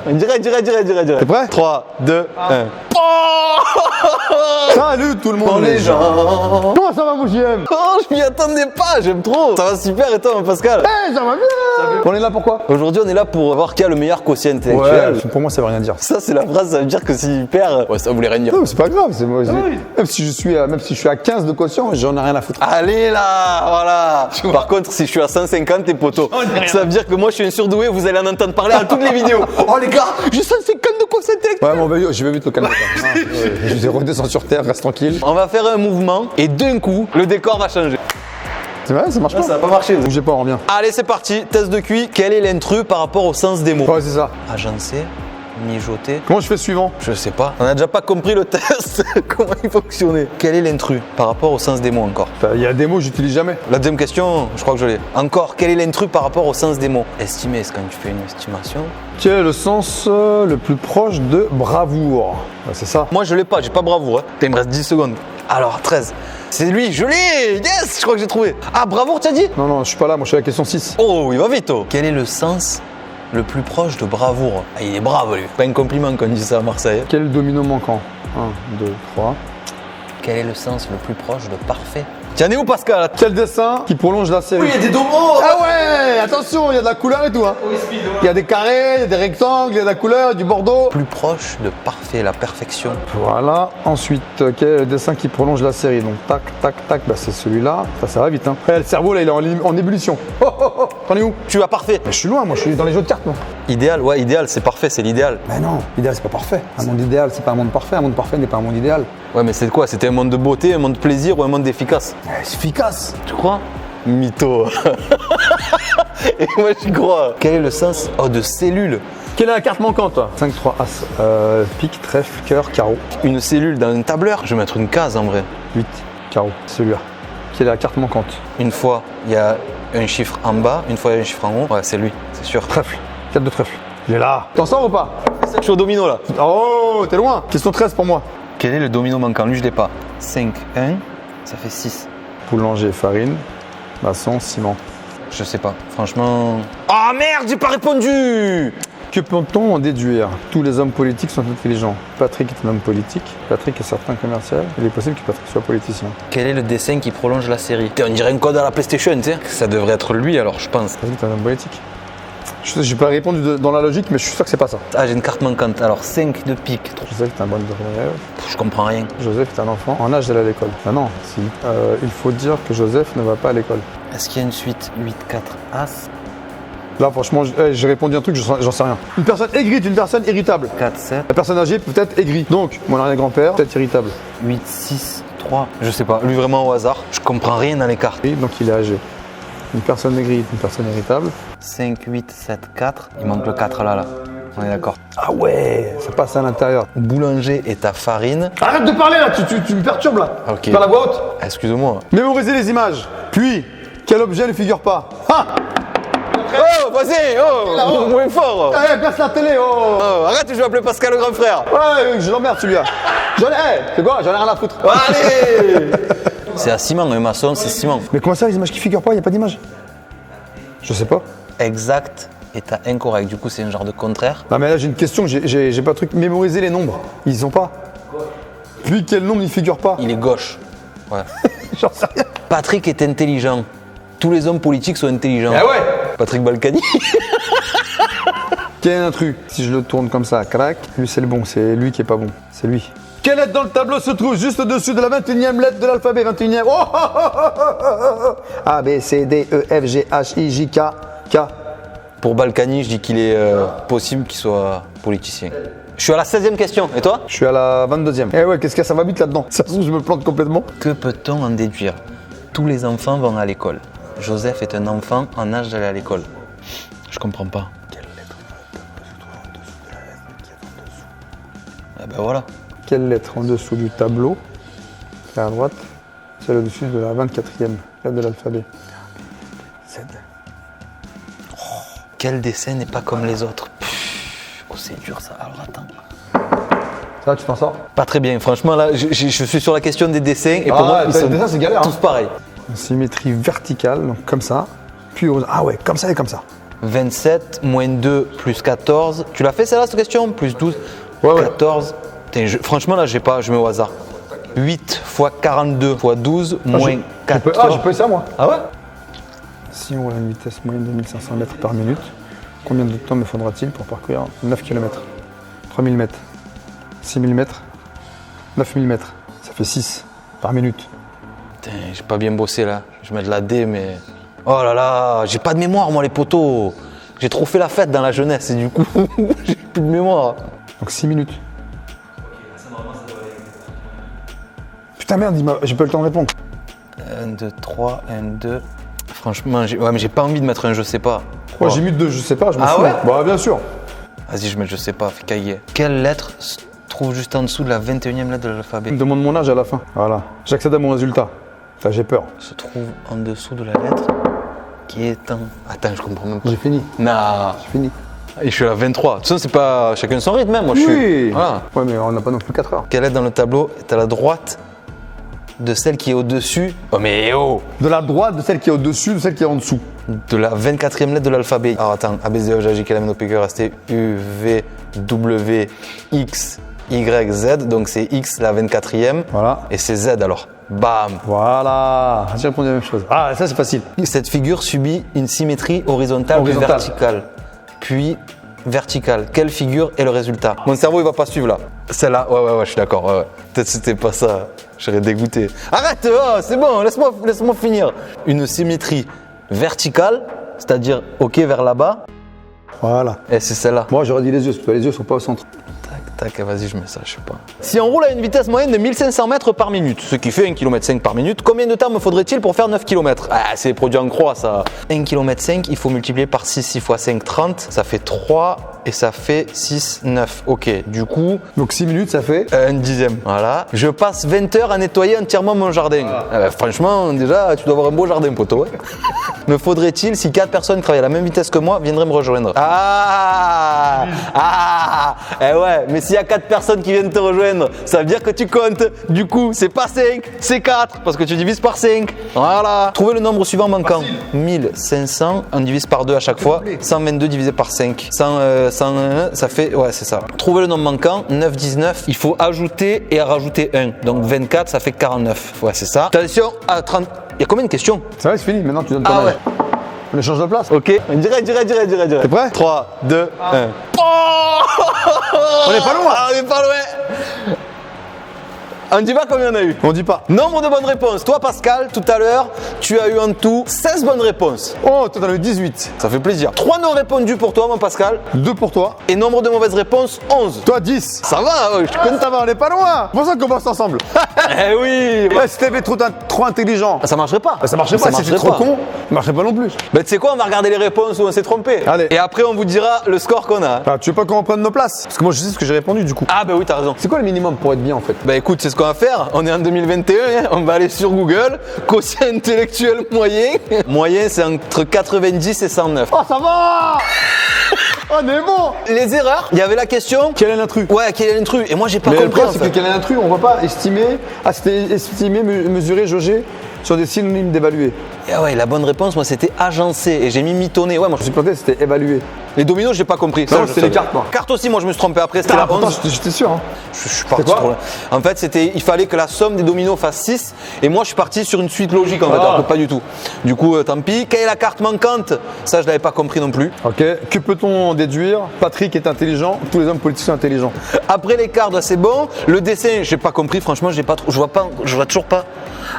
Direct. T'es prêt? 3, 2, 1. Salut tout le monde les gens. Comment ça va mon JM? Oh, je m'y attendais pas, j'aime trop. Ça va super et toi, mon Pascal? Eh, ça va bien. On est là pourquoi? Aujourd'hui, on est là pour voir qui a le meilleur quotient intellectuel. Pour moi ça veut rien dire. Ça, c'est la phrase, ça veut dire que s'il perd, ouais, ça voulait rien dire. Non, c'est pas grave, c'est moi. Même si je suis à 15 de quotient, j'en ai rien à foutre. Allez là, voilà. Par contre, si je suis à 150, t'es poteau. Ça veut dire que moi, je suis un surdoué, vous allez en entendre parler à toutes les vidéos. Oh les gars, j'ai 150 de quotient intellectuel. Ouais, mon je vais vite le calmer. Je redescends sur terre, reste tranquille. On va faire un mouvement et d'un coup, le décor va changer. C'est vrai, ça marche pas. Ça va pas marcher. Bougez pas, on revient. Allez, c'est parti. Test de QI. Quel est l'intrus par rapport au sens des mots? Ouais, c'est ça. Agencé, mijoté. Comment je fais suivant? Je sais pas. On a déjà pas compris le test. Comment il fonctionnait? Quel est l'intrus par rapport au sens des mots encore? Il y a des mots que j'utilise jamais. La deuxième question, je crois que je l'ai. Encore, quel est l'intrus par rapport au sens des mots? Estimer, c'est quand tu fais une estimation. Quel est le sens le plus proche de bravoure? Ouais, c'est ça. Moi, je l'ai pas, j'ai pas bravoure. Hein. Il me reste 10 secondes. Alors, 13. C'est lui, je l'ai. Yes, je crois que j'ai trouvé. Ah, bravoure, t'as dit? Non, je suis pas là, moi je suis à la question 6. Oh, il va vite. Oh. Quel est le sens le plus proche de bravoure? Ah, il est brave, lui. Pas un compliment quand on dit ça à Marseille. Quel est le domino manquant? 1, 2, 3. Quel est le sens le plus proche de parfait? Tiens, est où Pascal? Quel dessin qui prolonge la série? Oui, il y a des domos. Ah ouais, attention, il y a de la couleur et tout. Hein. Il y a des carrés, il y a des rectangles, il y a de la couleur, il y a du bordeaux. Plus proche de parfait, la perfection. Voilà. Ensuite, quel est le dessin qui prolonge la série? Donc tac, bah c'est celui-là. Ça va vite. Hein. Après, le cerveau là, il est en ébullition. T'en es où? Tu vas parfait. Mais je suis loin, moi, je suis dans les jeux de cartes, moi. Idéal, ouais, idéal, c'est parfait, c'est l'idéal. Mais non, l'idéal c'est pas parfait. Un monde idéal, c'est pas un monde parfait. Un monde parfait n'est pas un monde idéal. Ouais, mais c'est quoi? C'était un monde de beauté, un monde de plaisir ou un monde efficace? C'est efficace. Tu crois? Mytho. Et moi, j'y crois. Quel est le sens de cellule? Quelle est la carte manquante, toi? 5, 3, As. Pique, trèfle, cœur, carreau. Une cellule dans un tableur? Je vais mettre une case en vrai. 8, carreau. Celui-là. Quelle est la carte manquante? Une fois, il y a un chiffre en bas, une fois, il y a un chiffre en haut. Ouais, c'est lui, c'est sûr. Trèfle. 4 de trèfle. Il est là. T'en sors ou pas? Je suis au domino là. Oh, t'es loin. Question 13 pour moi. Quel est le domino manquant? Lui, je l'ai pas. 5, 1, ça fait 6. Boulanger, farine, maçon, ciment. Je sais pas, franchement. Ah merde, j'ai pas répondu! Que peut-on en déduire? Tous les hommes politiques sont intelligents. Patrick est un homme politique. Patrick est certain commercial. Il est possible que Patrick soit politicien. Quel est le dessin qui prolonge la série? On dirait un code à la PlayStation, tu sais. Ça devrait être lui alors, je pense. Patrick est un homme politique. Je n'ai pas répondu dans la logique, mais je suis sûr que c'est pas ça. Ah, j'ai une carte manquante. Alors, 5 de pique. Joseph est un bon élève. Je comprends rien. Joseph est un enfant en âge d'aller à l'école. Ah non, si. Il faut dire que Joseph ne va pas à l'école. Est-ce qu'il y a une suite 8, 4, As? Là, franchement, j'ai répondu un truc, j'en sais rien. Une personne aigrie, une personne irritable. 4, 7. La personne âgée peut être aigrie. Donc, mon arrière-grand-père peut être irritable. 8, 6, 3. Je sais pas. Lui, vraiment au hasard. Je comprends rien dans les cartes. Et donc, il est âgé. Une personne aigrie, une personne irritable. 5, 8, 7, 4. Il manque le 4 là. On est d'accord. Ah ouais, ça passe à l'intérieur. Boulanger et ta farine. Arrête de parler là, tu me perturbes là. Ok. Par la voix haute. Excuse-moi. Mémorisez les images. Puis, quel objet ne figure pas? Ah! Oh, vas-y, oh, moins fort. Eh, place la télé, oh! Oh, arrête, je vais appeler Pascal le grand frère. Ouais, je l'emmerde celui-là. C'est quoi? J'en ai rien à foutre. Allez. C'est à ciment, un maçon, c'est ciment. Mais comment ça, les images qui figurent pas? Il n'y a pas d'image? Je sais pas. Exact et t'as incorrect. Du coup, c'est un genre de contraire. Non, mais là, j'ai une question, j'ai pas de truc. Mémoriser les nombres. Ils sont pas. Puis, quel nombre ne figure pas? Il est gauche. Ouais. J'en sais rien. Patrick est intelligent. Tous les hommes politiques sont intelligents. Ah ouais. Patrick Balkany. Quel intrus? Si je le tourne comme ça, crac, lui c'est le bon, c'est lui qui est pas bon. C'est lui. Quelle lettre dans le tableau se trouve juste au-dessus de la 21e lettre de l'alphabet? 21e. Oh A, B, C, D, E, F, G, H, I, J, K, K. Pour Balkany, je dis qu'il est possible qu'il soit politicien. Je suis à la 16e question. Et toi? Je suis à la 22e. Eh ouais, qu'est-ce que ça va vite là-dedans? Ça se trouve, je me plante complètement. Que peut-on en déduire? Tous les enfants vont à l'école. Joseph est un enfant en âge d'aller à l'école. Je comprends pas. Quelle lettre se trouve en dessous de la lettre qui est en dessous? Ah ben voilà. Quelle lettre en dessous du tableau, à droite, celle au-dessus de la 24e lettre de l'alphabet? Z. Oh, quel dessin n'est pas comme les autres? Oh, c'est dur ça. Alors attends. Ça, tu t'en sors? Pas très bien. Franchement, là, je suis sur la question des dessins. Et pour moi, ils sont c'est galère. tous pareils. Symétrie verticale, donc comme ça. Puis, ah ouais, comme ça et comme ça. 27 moins 2 plus 14. Tu l'as fait celle-là, cette question? Plus 12, Ouais, 14. Putain, franchement, là, j'ai pas, je mets au hasard. 8 fois 42 fois 12 moins 14. j'ai pas eu ça moi. Ah ouais? Si on a une vitesse moyenne de 1500 mètres par minute, combien de temps me faudra-t-il pour parcourir 9 km? 3000 mètres, 6000 mètres, 9000 mètres. Ça fait 6 par minute. Putain, j'ai pas bien bossé là. Je mets de la D, mais. Oh là là, j'ai pas de mémoire, moi, les potos. J'ai trop fait la fête dans la jeunesse et du coup, j'ai plus de mémoire. Donc 6 minutes. Putain merde, j'ai pas eu le temps de répondre. 1, 2, 3, 1, 2. Franchement, ouais, mais j'ai pas envie de mettre un je sais pas. Ouais, j'ai mis 2, je sais pas, je m'en Ah fous. ouais? Bah bien sûr. Vas-y, je mets je sais pas, fais cahier. Quelle lettre se trouve juste en dessous de la 21e lettre de l'alphabet? Il me demande mon âge à la fin. Voilà. J'accède à mon résultat. Putain, j'ai peur. Se trouve en dessous de la lettre qui est en. Attends, je comprends même pas. J'ai fini. Nah. J'ai fini. Et je suis à la 23. Tout ça, c'est pas chacun son rythme, hein. Moi, je suis. Oui. Voilà. Ouais, mais on n'a pas non plus 4 heures. Quelle lettre dans le tableau est à la droite de celle qui est au-dessus? Oh, mais oh! De la droite, de celle qui est au-dessus, de celle qui est en dessous. De la 24e lettre de l'alphabet. Alors attends, A, B, C, D, E, F, G, H, I, K, L, M, N, O, P, Q, R, S, T, U, V, W, X, Y, Z. Donc c'est X la 24e. Voilà. Et c'est Z alors. Bam! Voilà. J'ai répondu la même chose. Ah, ça c'est facile. Cette figure subit une symétrie horizontale, puis Horizontale. verticale. Puis verticale. Quelle figure est le résultat? Mon cerveau il va pas suivre là. Celle-là, ouais, je suis d'accord. Ouais. Peut-être c'était pas ça. Je serais dégoûté. Arrête! Oh, c'est bon, laisse-moi finir. Une symétrie verticale, c'est-à-dire OK vers là-bas. Voilà. Et c'est celle-là. Moi j'aurais dit les yeux, parce que les yeux sont pas au centre. Tac, vas-y, je mets ça, je sais pas. Si on roule à une vitesse moyenne de 1500 mètres par minute, ce qui fait 1,5 km par minute, combien de temps me faudrait-il pour faire 9 km? Ah, c'est les produits en croix, ça. 1,5 km, il faut multiplier par 6, 6 fois 5, 30. Ça fait 3 et ça fait 6, 9. Ok, du coup, Donc 6 minutes, ça fait. un dixième. Voilà. Je passe 20 heures à nettoyer entièrement mon jardin. Ah bah, franchement, déjà, tu dois avoir un beau jardin, poteau. Ouais. Me faudrait-il, si 4 personnes qui travaillent à la même vitesse que moi, viendraient me rejoindre? Eh ouais, mais s'il y a 4 personnes qui viennent te rejoindre, ça veut dire que tu comptes. Du coup, c'est pas 5, c'est 4, parce que tu divises par 5. Voilà. Trouvez le nombre suivant manquant. 1500, on divise par 2 à chaque fois. 122 divisé par 5. 101, ça fait, ouais, c'est ça. Trouvez le nombre manquant. 9, 19. Il faut ajouter et rajouter 1. Donc 24, ça fait 49. Ouais, c'est ça. Attention, à 30. Il y a combien de questions? Ça va, c'est fini. Maintenant tu donnes ton Ah âge. ouais. On échange de place. Ok, direct. T'es prêt? 3, 2, 1. On est pas loin. Ah, on est pas loin. On dit pas combien on a eu. On dit pas. Nombre de bonnes réponses. Toi, Pascal, tout à l'heure, tu as eu en tout 16 bonnes réponses. Oh, toi t'en as eu 18. Ça fait plaisir. 3 non répondus pour toi, mon Pascal. 2 pour toi. Et nombre de mauvaises réponses, 11. Toi 10. Ça va, ouais, je Comme ça va, on est pas loin. C'est pour ça qu'on bosse ensemble. Eh oui. Ouais, si t'avais trop intelligent. Ça marcherait pas. Ça marcherait pas. Si t'es trop con, ça marcherait pas non plus. Ben, tu sais quoi, on va regarder les réponses où on s'est trompé. Allez. Et après, on vous dira le score qu'on a. Ah, tu veux pas qu'on reprenne nos places? Parce que moi je sais ce que j'ai répondu du coup. Ah, ben oui, t'as raison. C'est quoi le minimum pour être bien en fait? Bah écoute, c'est ce qu'on va faire. On est en 2021, hein. On va aller sur Google, quotient intellectuel moyen. Moyen, c'est entre 90 et 109. Oh, ça va. On est bon. Les erreurs, il y avait la question. Quel est l'intrus? Ouais, quel est l'intrus? Et moi, j'ai pas Mais le compris. problème, c'est que quel est l'intrus, on va pas estimer. Ah, c'était estimer, mesurer, jauger sur des synonymes d'évaluer. Et ouais, la bonne réponse, moi, c'était agencé. Et j'ai mis mitonné. Ouais, moi, Je suis planté, c'était évaluer. les dominos, j'ai pas compris. Non, je c'était savais. les cartes, moi. Cartes aussi, moi, je me suis trompé après. C'était la Pourtant, 11. j'étais sûr. Hein. Je suis parti quoi trop loin. En fait, il fallait que la somme des dominos fasse 6. Et moi, je suis parti sur une suite logique, en fait. Ah. Alors que pas du tout. Du coup, tant pis. Quelle est la carte manquante? Ça, je l'avais pas compris non plus. Ok. Que peut-on déduire? Patrick est intelligent, tous les hommes politiques sont intelligents. Après les cartes, c'est bon. Le dessin, j'ai pas compris. Franchement, j'ai pas trop. Je vois toujours pas.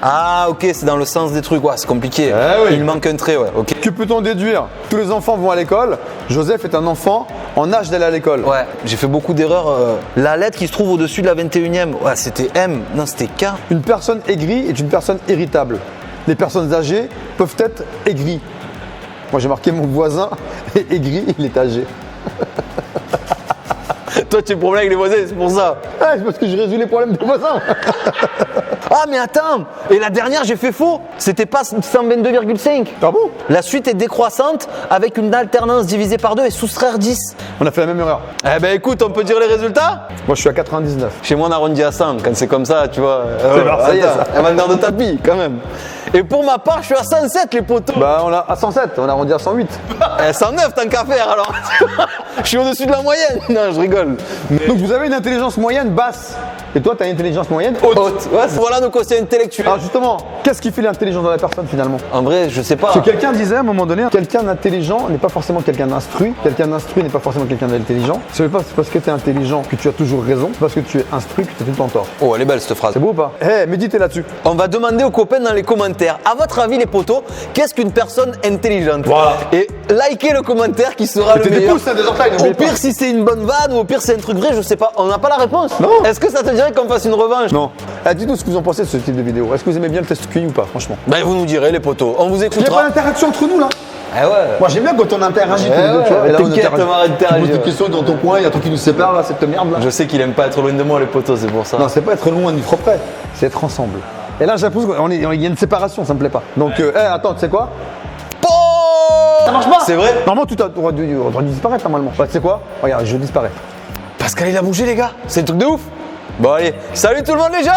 Ah, ok, c'est dans le sens des trucs. Ouais, c'est compliqué. oui. Il manque un trait, ouais. Ok. Que peut-on déduire? Tous les enfants vont à l'école. Joseph est un enfant en âge d'aller à l'école. Ouais, j'ai fait beaucoup d'erreurs. La lettre qui se trouve au-dessus de la 21e, ouais, c'était M. Non, c'était K. Une personne aigrie est une personne irritable. Les personnes âgées peuvent être aigries. Moi j'ai marqué mon voisin est aigri, il est âgé. Toi, tu es le problème avec les voisins, c'est pour ça. Ah, c'est parce que je résous les problèmes des voisins. Ah mais attends, et la dernière j'ai fait faux, c'était pas 122,5. Ah bon? La suite est décroissante avec une alternance divisée par 2 et soustraire 10. On a fait la même erreur. Eh ben écoute, on peut dire les résultats? Moi, je suis à 99. Chez moi on arrondit à 100 quand c'est comme ça, tu vois. C'est Marseillais, ça. Un vendeur de tapis quand même. Et pour ma part, je suis à 107 les potos. Bah, on a à 107, on a arrondi à 108. 109 tant qu'à faire alors. Je suis au-dessus de la moyenne. Non, je rigole. Donc, vous avez une intelligence moyenne basse. Et toi, tu as une intelligence moyenne haute. Haute. Ouais, voilà nos quotients intellectuels. Alors, justement, qu'est-ce qui fait l'intelligence dans la personne finalement? En vrai, je sais pas. Parce que quelqu'un disait à un moment donné, quelqu'un d'intelligent n'est pas forcément quelqu'un d'instruit, quelqu'un d'instruit n'est pas forcément quelqu'un d'intelligent. Ce n'est pas parce que tu es intelligent que tu as toujours raison, c'est parce que tu es instruit que tu as tout le temps tort. Oh, elle est belle cette phrase. C'est beau ou pas? Méditez là-dessus. On va demander aux copains dans les commentaires, à votre avis les potos, qu'est-ce qu'une personne intelligente? Voilà. Et likez le commentaire qui sera le Mettez des meilleur. pouces, hein, des orteils, Au n'oubliez pas. pire si c'est une bonne vanne ou au pire c'est un truc vrai, je sais pas. On n'a pas la réponse. Non. Est-ce que ça te dirait qu'on fasse une revanche? Non. Dites-nous ce que vous en pensez de ce type de vidéo. Est-ce que vous aimez bien le test QI ou pas, franchement? Ben vous nous direz les potos, on vous Il n'y a pas écoutera. d'interaction entre nous là. Eh ouais. Moi j'aime bien quand on interagit tous les deux, ouais, tu vois. Et là, on t'inquiète, interagit. on va interagir. Tu poses des questions dans ton coin, il y a un truc qui nous sépare là, cette merde là. Je sais qu'il aime pas être loin de moi les potos, c'est pour ça. Non, c'est pas être loin ni trop près, c'est être ensemble. Et là, j'impose qu'il y a une séparation, ça me plaît pas. Donc, attends, tu sais quoi? Ça marche pas. C'est vrai? Normalement, tu aurais dû disparaître normalement. Bah, tu sais quoi? Regarde, je disparais. Pascal il a bougé les gars, c'est un truc de ouf. Bon allez, salut tout le monde les gens!